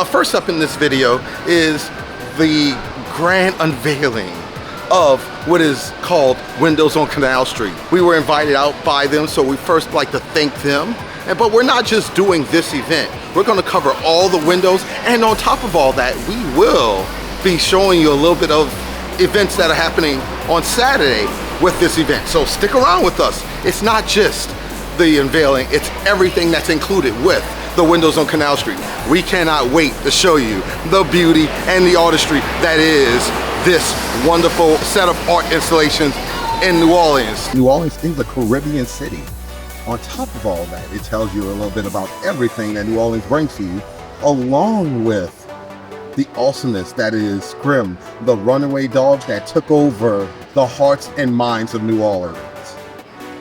First up in this video is the grand unveiling of what is called Windows on Canal Street. We were invited out by them, so we first like to thank them. But we're not just doing this event. We're going to cover all the windows, and on top of all that, we will be showing you a little bit of events that are happening on Saturday with this event. So stick around with us. It's not just the unveiling, it's everything that's included with the windows on Canal Street. We cannot wait to show you the beauty and the artistry that is this wonderful set of art installations in New Orleans. New Orleans is a Caribbean city. On top of all that, it tells you a little bit about everything that New Orleans brings to you, along with the awesomeness that is Scrim, the runaway dog that took over the hearts and minds of New Orleans.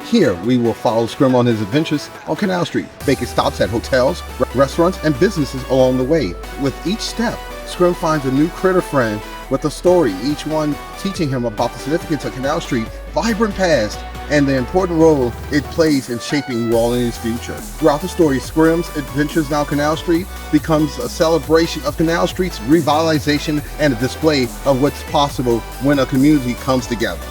Here, we will follow Scrim on his adventures on Canal Street, making stops at hotels, restaurants, and businesses along the way. With each step, Scrim finds a new critter friend with a story, each one teaching him about the significance of Canal Street, vibrant past, and the important role it plays in shaping New Orleans' future. Throughout the story, Scrim's Adventures Down Canal Street becomes a celebration of Canal Street's revitalization and a display of what's possible when a community comes together.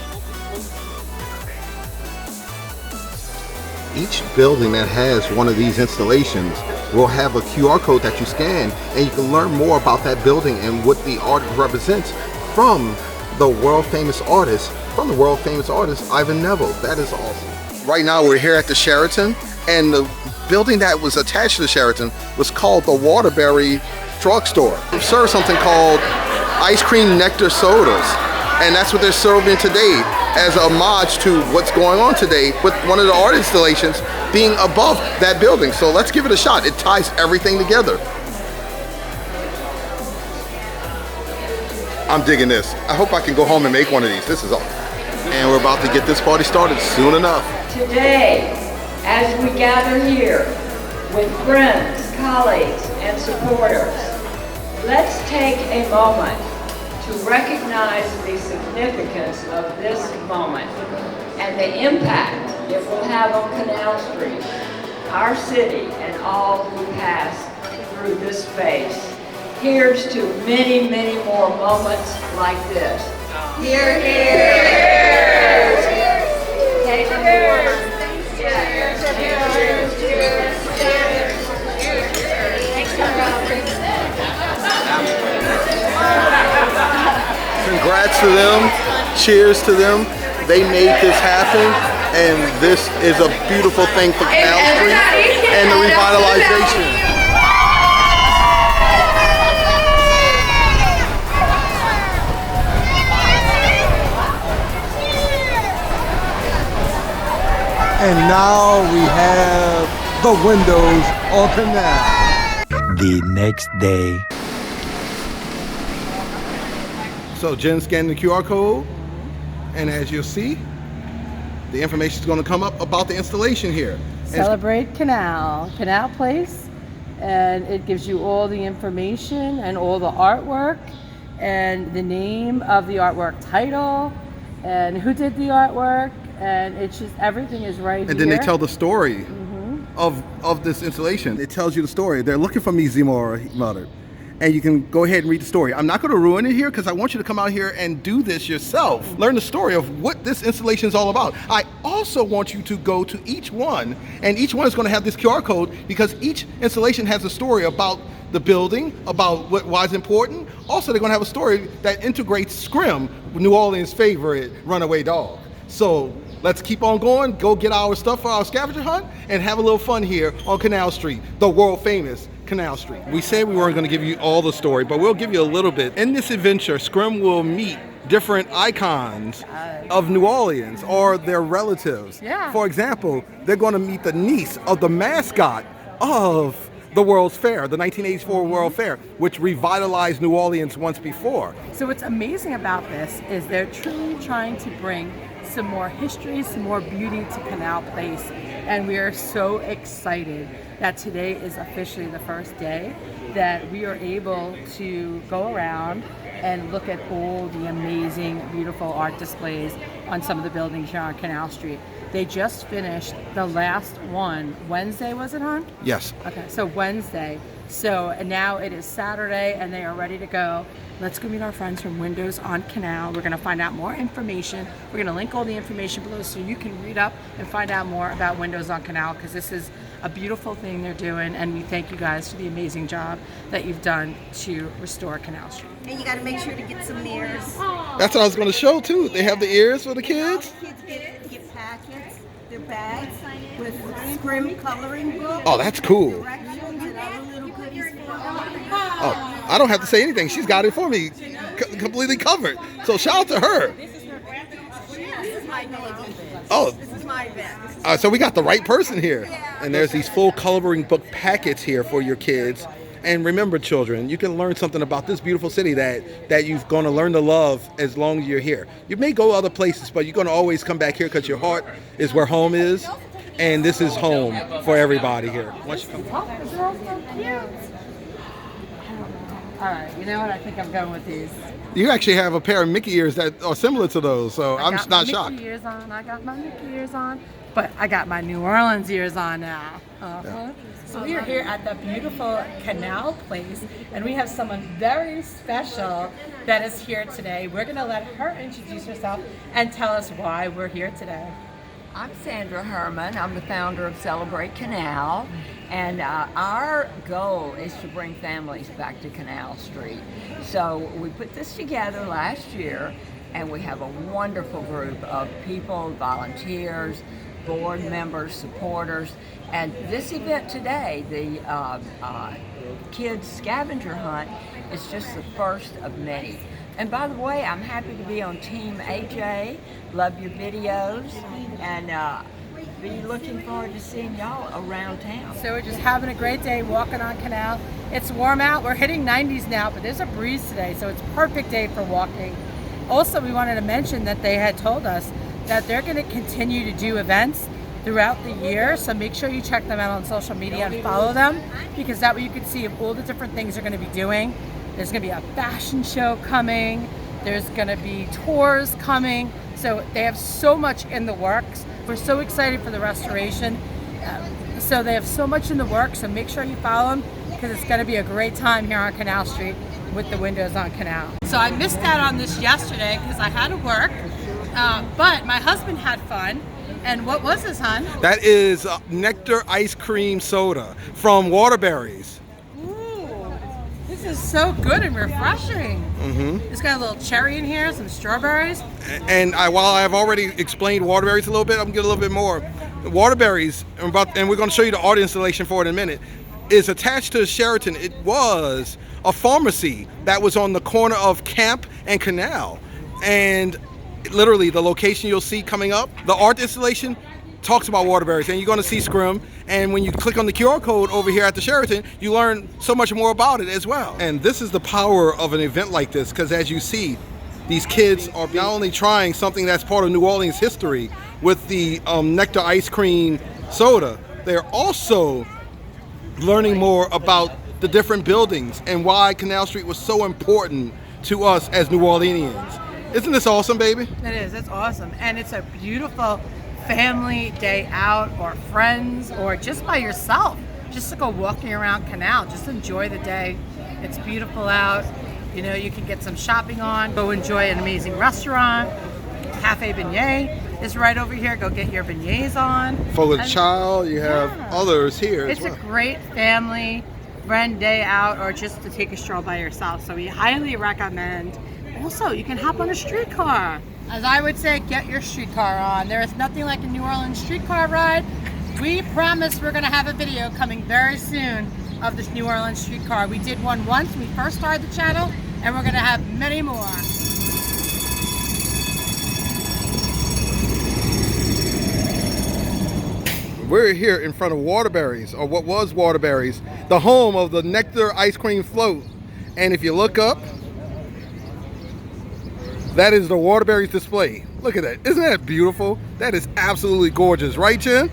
Each building that has one of these installations will have a QR code that you scan, and you can learn more about that building and what the art represents from the world famous artist, Ivan Neville. That is awesome. Right now we're here at the Sheraton, and the building that was attached to the Sheraton was called the Waterbury Drugstore. They serve something called ice cream nectar sodas, and that's what they're serving today as a homage to what's going on today with one of the art installations being above that building. So let's give it a shot. It ties everything together. I'm digging this. I hope I can go home and make one of these. This is awesome. And we're about to get this party started soon enough. Today, as we gather here with friends, colleagues, and supporters, let's take a moment to recognize the significance of this moment and the impact it will have on Canal Street, our city, and all who pass through this space. Here's to many, many more moments like this. Here, here! Take a cheers! Cheers! Cheers! Congrats to them, cheers to them. They made this happen, and this is a beautiful thing for Canal Street and the revitalization. And now we have the windows on Canal. The next day. So Jen scanned the QR code, and as you'll see, the information is going to come up about the installation here. Celebrate Canal, Canal Place, and it gives you all the information and all the artwork and the name of the artwork title and who did the artwork, and it's just everything is right here. And then they tell the story of this installation. It tells you the story. They're looking for me, Seymora mother. And you can go ahead and read the story. I'm not going to ruin it here because I want you to come out here and do this yourself. Learn the story of what this installation is all about. I also want you to go to each one, and each one is going to have this QR code because each installation has a story about the building, about why it's important. Also, they're going to have a story that integrates Scrim, New Orleans' favorite runaway dog. So let's keep on going, go get our stuff for our scavenger hunt, and have a little fun here on Canal Street, the world famous Canal Street. We said we weren't going to give you all the story, but we'll give you a little bit. In this adventure, Scrim will meet different icons of New Orleans or their relatives. Yeah. For example, they're going to meet the niece of the mascot of the World's Fair, the 1984 World Fair, which revitalized New Orleans once before. So what's amazing about this is they're truly trying to bring some more history, some more beauty to Canal Place, and we are so excited that today is officially the first day that we are able to go around and look at all the amazing, beautiful art displays on some of the buildings here on Canal Street. They just finished the last one. Wednesday, was it, hon? Yes. Okay, so Wednesday, So and now it is Saturday and they are ready to go. Let's go meet our friends from Windows on Canal. We're gonna find out more information. We're gonna link all the information below so you can read up and find out more about Windows on Canal, because this is a beautiful thing they're doing, and we thank you guys for the amazing job that you've done to restore Canal Street. And you got to make sure to get some mirrors. That's what I was going to show too. They have the ears for the kids. All the kids get packets, their bags with Scrim coloring books. Oh, that's cool. Directions and other little goodies for them. Oh, I don't have to say anything. She's got it for me, completely covered. So shout out to her. This is my baby. Oh, This is my event. so we got the right person here. And there's these full coloring book packets here for your kids. And remember, children, you can learn something about this beautiful city that you're going to learn to love as long as you're here. You may go other places, but you're going to always come back here because your heart is where home is. And this is home for everybody here. Once you come All right, you know what? I think I'm going with these. You actually have a pair of Mickey ears that are similar to those, so I'm got not my shocked. Mickey ears on. I got my Mickey ears on, but I got my New Orleans ears on now. So we are here at the beautiful Canal Place, and we have someone very special that is here today. We're going to let her introduce herself and tell us why we're here today. I'm Sandra Herman. I'm the founder of Celebrate Canal, and our goal is to bring families back to Canal Street. So we put this together last year, and we have a wonderful group of people, volunteers, board members, supporters, and this event today, the kids scavenger hunt, is just the first of many. And by the way, I'm happy to be on Team AJ. Love your videos, and be looking forward to seeing y'all around town. So we're just having a great day walking on Canal. It's warm out. We're hitting 90s now, but there's a breeze today, so it's a perfect day for walking. Also, we wanted to mention that they had told us that they're going to continue to do events throughout the year, so make sure you check them out on social media and follow them, because that way you can see all the different things they're going to be doing. There's going to be a fashion show coming, there's going to be tours coming, so they have so much in the works. We're so excited for the restoration, so they have so much in the works, so make sure you follow them, because it's going to be a great time here on Canal Street with the Windows on Canal. So I missed out on this yesterday because I had to work, but my husband had fun. And what was this, hon? That is nectar ice cream soda from Waterberries. Ooh, this is so good and refreshing. It's got a little cherry in here, some strawberries. And while I've already explained Waterberries a little bit, I'm going to get a little bit more. Waterberries, and we're going to show you the art installation for it in a minute, is attached to Sheraton. It was a pharmacy that was on the corner of Camp and Canal. And literally the location you'll see coming up, the art installation talks about Waterberries, and you're going to see Scrim, and when you click on the QR code over here at the Sheraton, you learn so much more about it as well. And this is the power of an event like this, because as you see, these kids are not only trying something that's part of New Orleans history with the nectar ice cream soda, they're also learning more about the different buildings and why Canal Street was so important to us as New Orleanians. Isn't this awesome, baby? It is. It's awesome. And it's a beautiful family day out, or friends, or just by yourself. Just to go walking around Canal. Just enjoy the day. It's beautiful out. You know, you can get some shopping on. Go enjoy an amazing restaurant. Cafe Beignet is right over here. Go get your beignets on. For the child, you have others here as It's well. a great family friend day out, or just to take a stroll by yourself. So we highly recommend. Also, you can hop on a streetcar. As I would say, get your streetcar on. There is nothing like a New Orleans streetcar ride. We promise we're going to have a video coming very soon of this New Orleans streetcar. We did one once when we first started the channel, and we're going to have many more. We're here in front of Waterberries, or what was Waterberries, the home of the nectar ice cream float. And if you look up, that is the Waterberries display. Look at that. Isn't that beautiful? That is absolutely gorgeous. Right, Jen?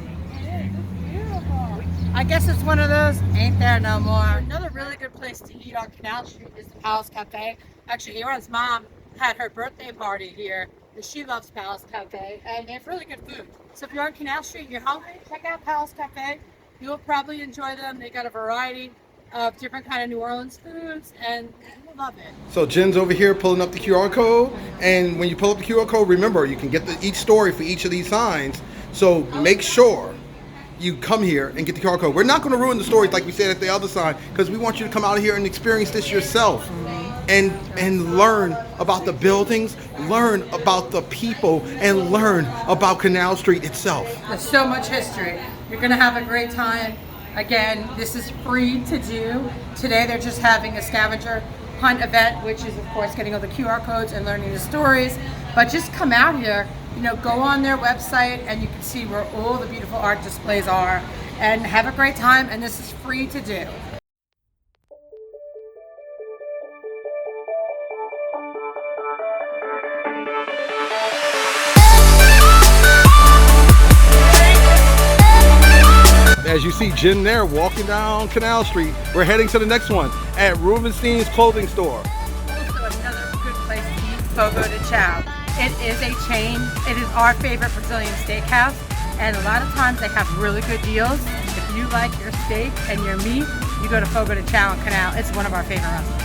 Beautiful. I guess it's one of those, ain't there no more. Another really good place to eat on Canal Street is the Palace Cafe. Actually, Aaron's mom had her birthday party here, and she loves Palace Cafe, and they have really good food. So if you're on Canal Street and you're hungry, check out Palace Cafe. You'll probably enjoy them. They got a variety of different kind of New Orleans foods, and you'll love it. So Jen's over here pulling up the QR code, and when you pull up the QR code, remember you can get each story for each of these signs. So make sure you come here and get the QR code. We're not going to ruin the stories like we said at the other sign, because we want you to come out here and experience this yourself, and learn about the buildings, learn about the people, and learn about Canal Street itself. There's so much history. You're going to have a great time. Again, this is free to do. Today they're just having a scavenger hunt event, which is of course getting all the QR codes and learning the stories. But just come out here, go on their website and you can see where all the beautiful art displays are, and have a great time, and this is free to do. As you see Jen there walking down Canal Street, we're heading to the next one at Rubenstein's clothing store. Also another good place to eat, Fogo de Chao. It is a chain. It is our favorite Brazilian steakhouse, and a lot of times they have really good deals. If you like your steak and your meat, you go to Fogo de Chao on Canal. It's one of our favorite restaurants.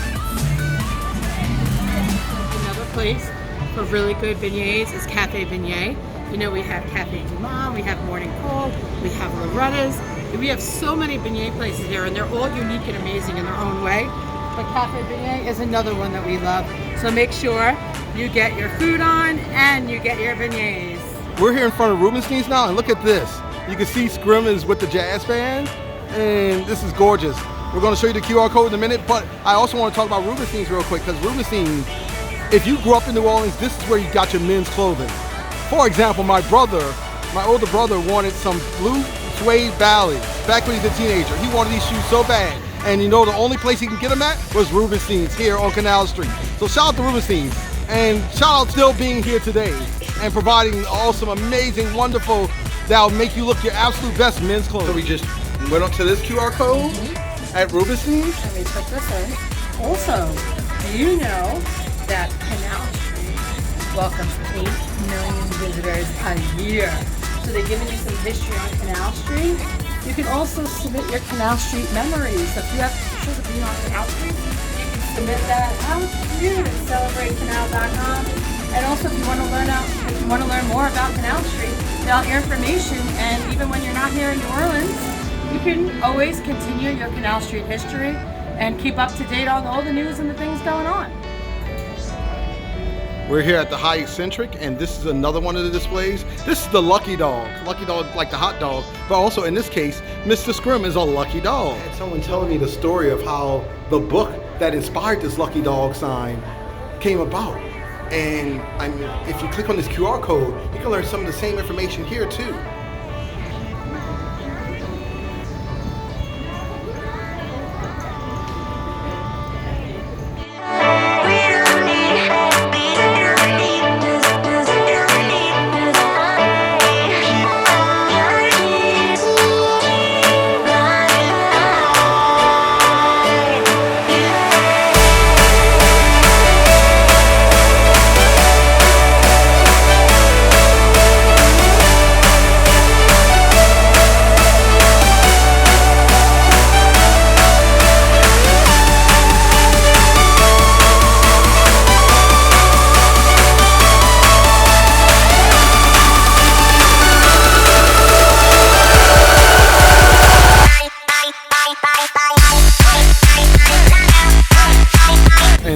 Another place for really good beignets is Cafe Beignet. We have Cafe du Monde, we have Morning Cold, we have Loretta's. We have so many beignet places here, and they're all unique and amazing in their own way. But Cafe Beignet is another one that we love. So make sure you get your food on and you get your beignets. We're here in front of Rubenstein's now, and look at this. You can see Scrim is with the jazz band, and this is gorgeous. We're going to show you the QR code in a minute, but I also want to talk about Rubenstein's real quick, because Rubenstein's, if you grew up in New Orleans, this is where you got your men's clothing. For example, my older brother wanted some blue suede ballies back when he was a teenager. He wanted these shoes so bad. And the only place he can get them at was Rubenstein's here on Canal Street. So shout out to Rubenstein's, and shout out still being here today and providing awesome, amazing, wonderful, that'll make you look your absolute best men's clothes. So we just went up to this QR code at Rubenstein's. And we put this in. Also, do you know that Canal Street welcomes 8 million visitors a year? So they're giving you some history on Canal Street. You can also submit your Canal Street memories. So if you have pictures of being on Canal Street, you can submit that out to celebratecanal.com. And also, if you want to learn more about Canal Street, about your information, and even when you're not here in New Orleans, you can always continue your Canal Street history and keep up to date on all the news and the things going on. We're here at the High Eccentric, and this is another one of the displays. This is the Lucky Dog. Lucky Dog like the hot dog, but also in this case, Mr. Scrim is a lucky dog. And someone telling me the story of how the book that inspired this Lucky Dog sign came about. And if you click on this QR code, you can learn some of the same information here too.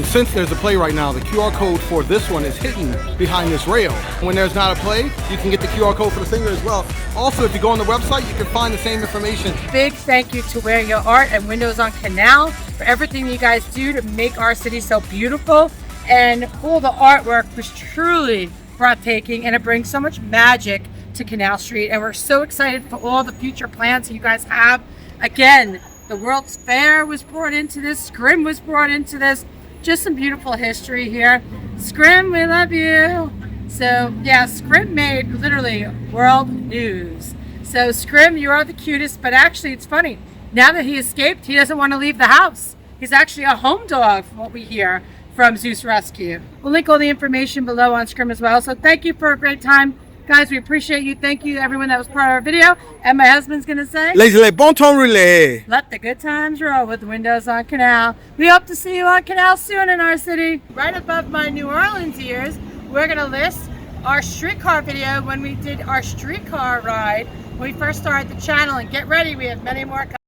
Since there's a play right now, the QR code for this one is hidden behind this rail. When there's not a play, you can get the QR code for the singer as well. Also, if you go on the website, you can find the same information. Big thank you to Wear Your Art and Windows on Canal for everything you guys do to make our city so beautiful. And all the artwork was truly breathtaking, and it brings so much magic to Canal Street. And we're so excited for all the future plans that you guys have. Again, the World's Fair was brought into this, Scrim was brought into this. Just some beautiful history here. Scrim, we love you. So yeah, Scrim made literally world news. So Scrim, you are the cutest, but actually it's funny. Now that he escaped, he doesn't want to leave the house. He's actually a home dog from what we hear from Zeus Rescue. We'll link all the information below on Scrim as well. So thank you for a great time, Guys, we appreciate you. Thank you to everyone that was part of our video. And my husband's going to say, Les bon temps relais. let the good times roll with Windows on Canal. We hope to see you on Canal soon in our city. Right above my New Orleans ears, we're going to list our streetcar video when we did our streetcar ride when we first started the channel. And get ready, we have many more coming.